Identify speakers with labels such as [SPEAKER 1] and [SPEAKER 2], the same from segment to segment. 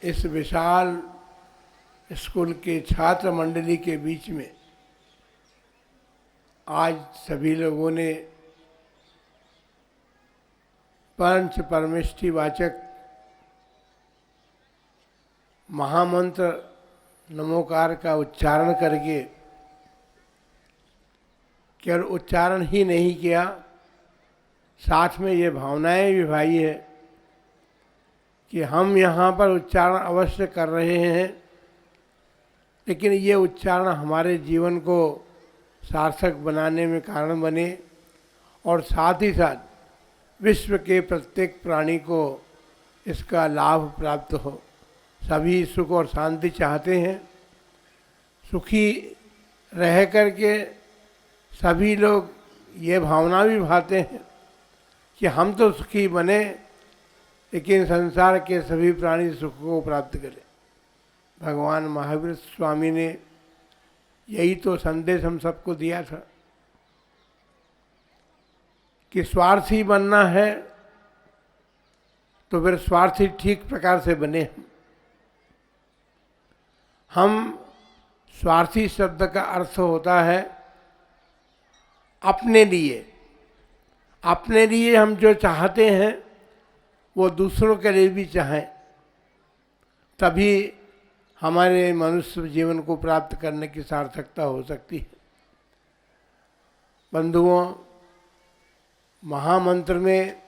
[SPEAKER 1] इस विशाल स्कूल के छात्र मंडली के बीच में आज सभी लोगों ने पंच परमेष्टि वाचक महामंत्र नमोकार का उच्चारण करके केवल उच्चारण ही नहीं किया, साथ में ये भावनाएं भी भाई है कि हम यहाँ पर उच्चारण अवश्य कर रहे हैं, लेकिन ये उच्चारण हमारे जीवन को सार्थक बनाने में कारण बने और साथ ही साथ विश्व के प्रत्येक प्राणी को इसका लाभ प्राप्त हो। सभी सुख और शांति चाहते हैं, सुखी रह करके सभी लोग ये भावना भी भाते हैं कि हम तो सुखी बने, लेकिन संसार के सभी प्राणी सुख को प्राप्त करें। भगवान महावीर स्वामी ने यही तो संदेश हम सबको दिया था कि स्वार्थी बनना है तो फिर स्वार्थी ठीक प्रकार से बने। हम स्वार्थी शब्द का अर्थ होता है अपने लिए। अपने लिए हम जो चाहते हैं वो दूसरों के लिए भी चाहें, तभी हमारे मनुष्य जीवन को प्राप्त करने की सार्थकता हो सकती है। बंधुओं, महामंत्र में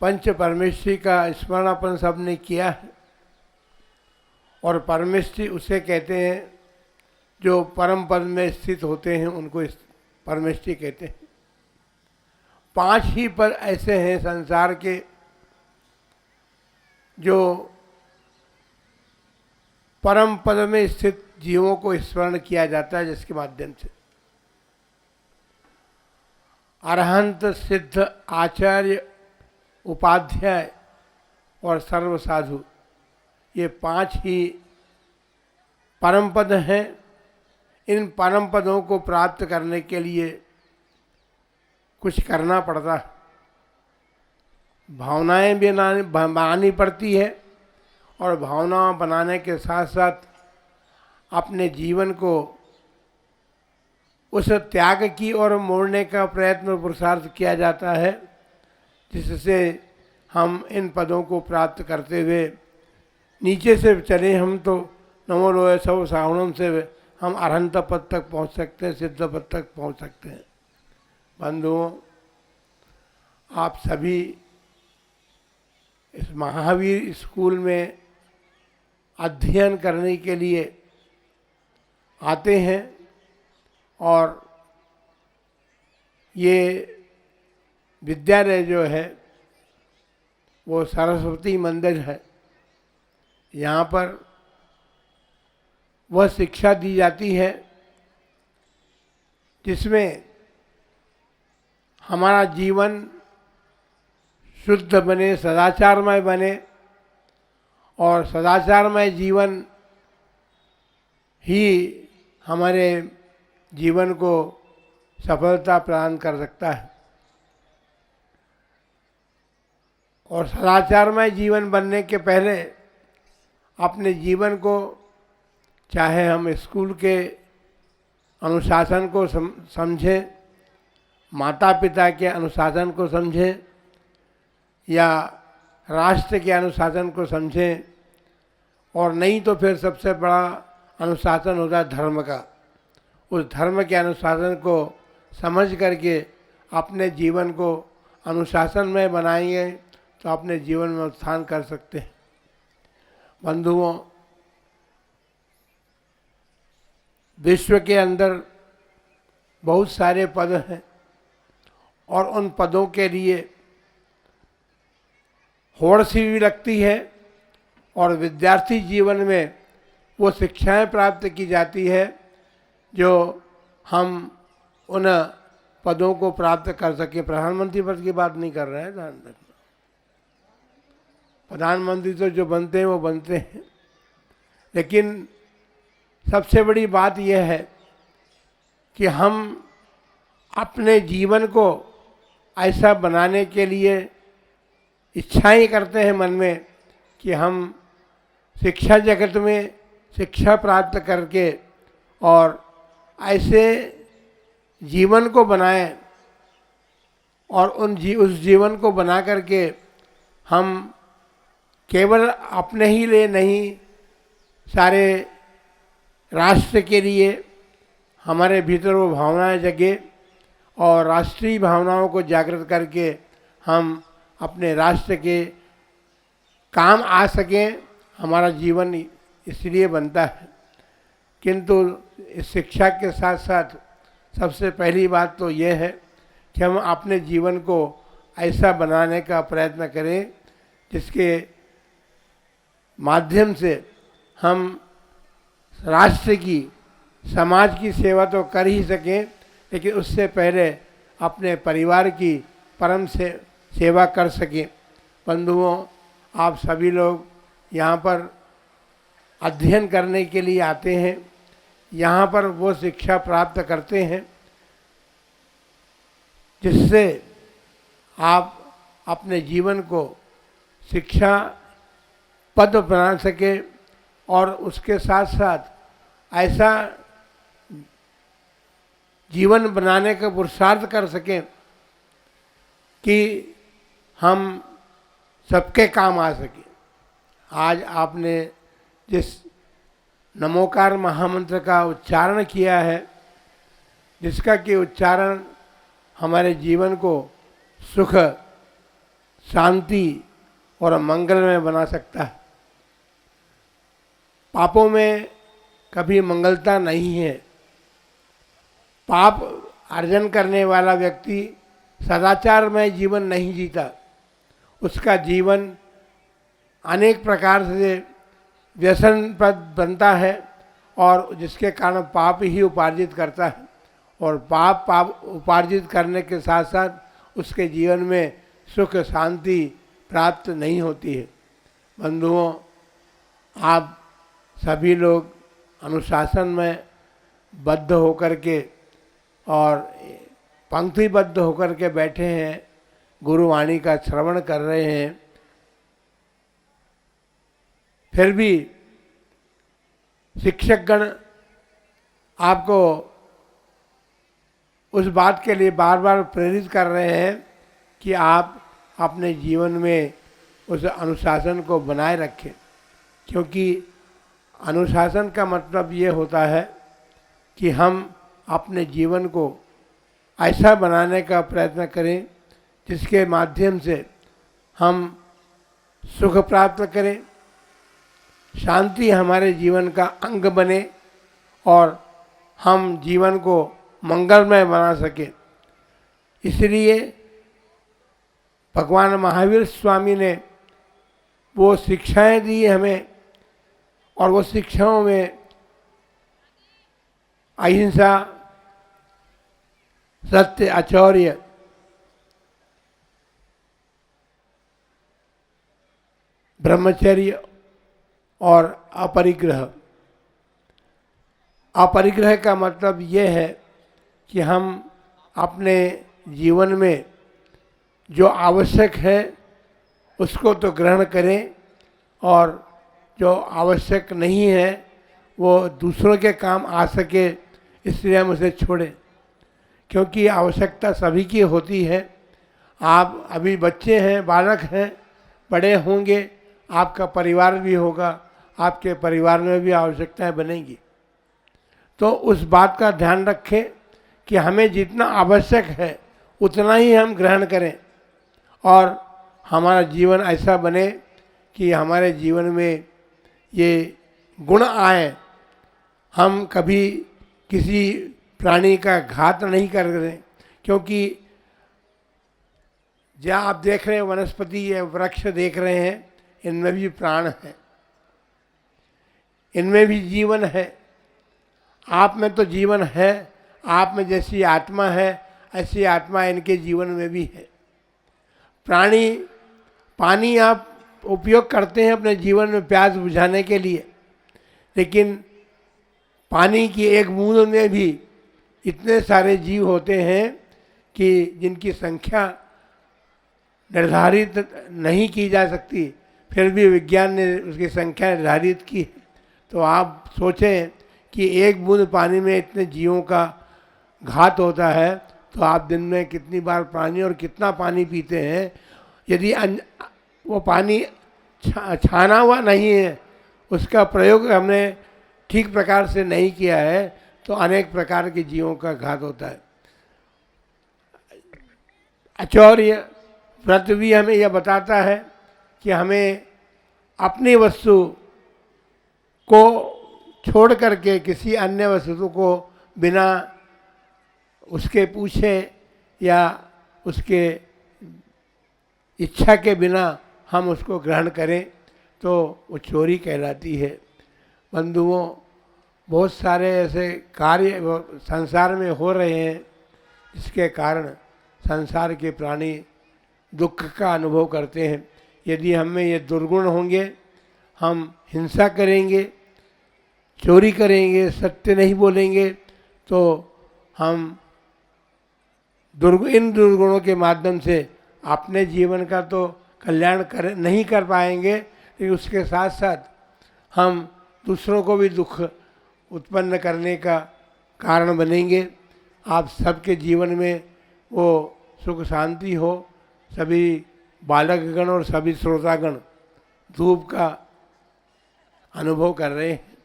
[SPEAKER 1] पंच परमेष्टि का स्मरण अपन सबने किया है, और परमेष्टि उसे कहते हैं जो परम पद में स्थित होते हैं, उनको परमेष्टि कहते हैं। 5 ही पद ऐसे हैं संसार के जो परम पद में स्थित जीवों को स्मरण किया जाता है, जिसके माध्यम से अरहंत, सिद्ध, आचार्य, उपाध्याय और सर्व साधु, ये 5 ही परम पद हैं। इन परम पदों को प्राप्त करने के लिए कुछ करना पड़ता है, भावनाएं भी बनानी पड़ती है, और भावना बनाने के साथ साथ अपने जीवन को उस त्याग की ओर मोड़ने का प्रयत्न और पुरुषार्थ किया जाता है, जिससे हम इन पदों को प्राप्त करते हुए नीचे से चले हम तो नमो लोय सब सावणम से हम अरहंत पद तक पहुंच सकते हैं, सिद्ध पद तक पहुंच सकते हैं। बंधुओं, आप सभी इस महावीर स्कूल में अध्ययन करने के लिए आते हैं, और ये विद्यालय जो है वो सरस्वती मंदिर है। यहाँ पर वह शिक्षा दी जाती है जिसमें हमारा जीवन शुद्ध बने, सदाचारमय बने, और सदाचारमय जीवन ही हमारे जीवन को सफलता प्रदान कर सकता है। और सदाचारमय जीवन बनने के पहले अपने जीवन को, चाहे हम स्कूल के अनुशासन को समझें, माता पिता के अनुशासन को समझें, या राष्ट्र के अनुशासन को समझें, और नहीं तो फिर सबसे बड़ा अनुशासन होता है धर्म का। उस धर्म के अनुशासन को समझ करके अपने जीवन को अनुशासन में बनाएंगे तो अपने जीवन में उत्थान कर सकते हैं। बंधुओं, विश्व के अंदर बहुत सारे पद हैं, और उन पदों के लिए होड़ सी भी लगती है, और विद्यार्थी जीवन में वो शिक्षाएं प्राप्त की जाती है जो हम उन पदों को प्राप्त कर सकें। प्रधानमंत्री पद की बात नहीं कर रहे हैं, ध्यान रखना। प्रधानमंत्री तो जो बनते हैं वो बनते हैं, लेकिन सबसे बड़ी बात यह है कि हम अपने जीवन को ऐसा बनाने के लिए इच्छाएं करते हैं मन में कि हम शिक्षा जगत में शिक्षा प्राप्त करके और ऐसे जीवन को बनाएं और उस जीवन को बना करके हम केवल अपने ही लिए नहीं, सारे राष्ट्र के लिए हमारे भीतर वो भावनाएं जगे और राष्ट्रीय भावनाओं को जागृत करके हम अपने राष्ट्र के काम आ सकें। हमारा जीवन इसलिए बनता है। किंतु इस शिक्षा के साथ साथ सबसे पहली बात तो ये है कि हम अपने जीवन को ऐसा बनाने का प्रयत्न करें जिसके माध्यम से हम राष्ट्र की, समाज की सेवा तो कर ही सकें, लेकिन उससे पहले अपने परिवार की परम से सेवा कर सकें। बंधुओं, आप सभी लोग यहाँ पर अध्ययन करने के लिए आते हैं, यहाँ पर वो शिक्षा प्राप्त करते हैं जिससे आप अपने जीवन को शिक्षा पद बना सके और उसके साथ साथ ऐसा जीवन बनाने का पुरुषार्थ कर सकें कि हम सबके काम आ सके। आज आपने जिस नमोकार महामंत्र का उच्चारण किया है, जिसका कि उच्चारण हमारे जीवन को सुख, शांति और मंगलमय बना सकता है। पापों में कभी मंगलता नहीं है। पाप अर्जन करने वाला व्यक्ति सदाचारमय जीवन नहीं जीता। उसका जीवन अनेक प्रकार से व्यसनप्रद बनता है और जिसके कारण पाप ही उपार्जित करता है और पाप उपार्जित करने के साथ साथ उसके जीवन में सुख शांति प्राप्त नहीं होती है। बंधुओं, आप सभी लोग अनुशासन में बद्ध होकर के और पंक्तिबद्ध होकर के बैठे हैं, गुरुवाणी का श्रवण कर रहे हैं। फिर भी शिक्षकगण आपको उस बात के लिए बार बार प्रेरित कर रहे हैं कि आप अपने जीवन में उस अनुशासन को बनाए रखें, क्योंकि अनुशासन का मतलब ये होता है कि हम अपने जीवन को ऐसा बनाने का प्रयत्न करें जिसके माध्यम से हम सुख प्राप्त करें, शांति हमारे जीवन का अंग बने और हम जीवन को मंगलमय बना सके। इसलिए भगवान महावीर स्वामी ने वो शिक्षाएं दी हमें और वो शिक्षाओं में अहिंसा, सत्य, अचौर्य, ब्रह्मचर्य और अपरिग्रह। अपरिग्रह का मतलब ये है कि हम अपने जीवन में जो आवश्यक है उसको तो ग्रहण करें और जो आवश्यक नहीं है वो दूसरों के काम आ सके इसलिए हम उसे छोड़ें, क्योंकि आवश्यकता सभी की होती है। आप अभी बच्चे हैं, बालक हैं, बड़े होंगे, आपका परिवार भी होगा, आपके परिवार में भी आवश्यकताएं बनेंगी। तो उस बात का ध्यान रखें कि हमें जितना आवश्यक है उतना ही हम ग्रहण करें और हमारा जीवन ऐसा बने कि हमारे जीवन में ये गुण आए। हम कभी किसी प्राणी का घात नहीं कर रहे, क्योंकि जहाँ आप देख रहे हैं वनस्पति या वृक्ष देख रहे हैं, इनमें भी प्राण है, इनमें भी जीवन है। आप में तो जीवन है, आप में जैसी आत्मा है ऐसी आत्मा इनके जीवन में भी है। प्राणी पानी आप उपयोग करते हैं अपने जीवन में प्यास बुझाने के लिए, लेकिन पानी की एक बूंद में भी इतने सारे जीव होते हैं कि जिनकी संख्या निर्धारित नहीं की जा सकती। फिर भी विज्ञान ने उसकी संख्या निर्धारित की। तो आप सोचें कि एक बूंद पानी में इतने जीवों का घात होता है, तो आप दिन में कितनी बार पानी और कितना पानी पीते हैं। यदि वो पानी छाना हुआ नहीं है, उसका प्रयोग हमने ठीक प्रकार से नहीं किया है, तो अनेक प्रकार के जीवों का घात होता है। आचार्य व्रत भी हमें यह बताता है कि हमें अपनी वस्तु को छोड़ करके किसी अन्य वस्तु को बिना उसके पूछे या उसके इच्छा के बिना हम उसको ग्रहण करें तो वो चोरी कहलाती है। बंधुओं, बहुत सारे ऐसे कार्य संसार में हो रहे हैं जिसके कारण संसार के प्राणी दुख का अनुभव करते हैं। यदि हम में ये दुर्गुण होंगे, हम हिंसा करेंगे, चोरी करेंगे, सत्य नहीं बोलेंगे, तो हम इन दुर्गुणों के माध्यम से अपने जीवन का तो कल्याण नहीं कर पाएंगे, लेकिन उसके साथ साथ हम दूसरों को भी दुख उत्पन्न करने का कारण बनेंगे। आप सबके जीवन में वो सुख शांति हो। सभी बालकगण और सभी श्रोतागण धूप का अनुभव कर रहे हैं।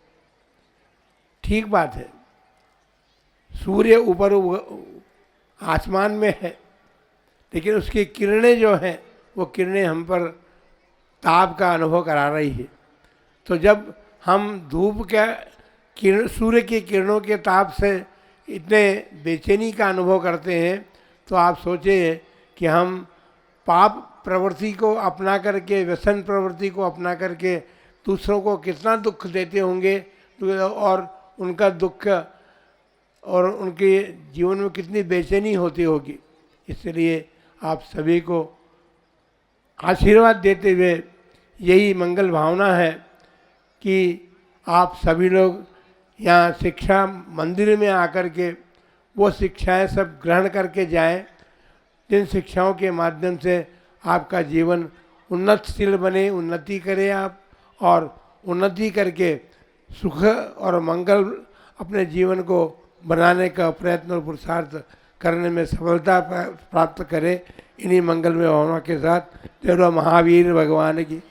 [SPEAKER 1] ठीक बात है, सूर्य ऊपर आसमान में है, लेकिन उसकी किरणें जो हैं वो किरणें हम पर ताप का अनुभव करा रही है। तो जब हम धूप के सूर्य की किरणों के ताप से इतने बेचैनी का अनुभव करते हैं, तो आप सोचिए कि हम पाप प्रवृत्ति को अपना करके, व्यसन प्रवृत्ति को अपना करके दूसरों को कितना दुख देते होंगे, और उनका दुख और उनके जीवन में कितनी बेचैनी होती होगी। इसलिए आप सभी को आशीर्वाद देते हुए यही मंगल भावना है कि आप सभी लोग यहाँ शिक्षा मंदिर में आकर के वो शिक्षाएं सब ग्रहण करके जाएं, जिन शिक्षाओं के माध्यम से आपका जीवन उन्नतशील बने, उन्नति करें आप, और उन्नति करके सुख और मंगल अपने जीवन को बनाने का प्रयत्न और पुरुषार्थ करने में सफलता प्राप्त करें। इन्हीं मंगलमय भावना के साथ जय महावीर भगवान की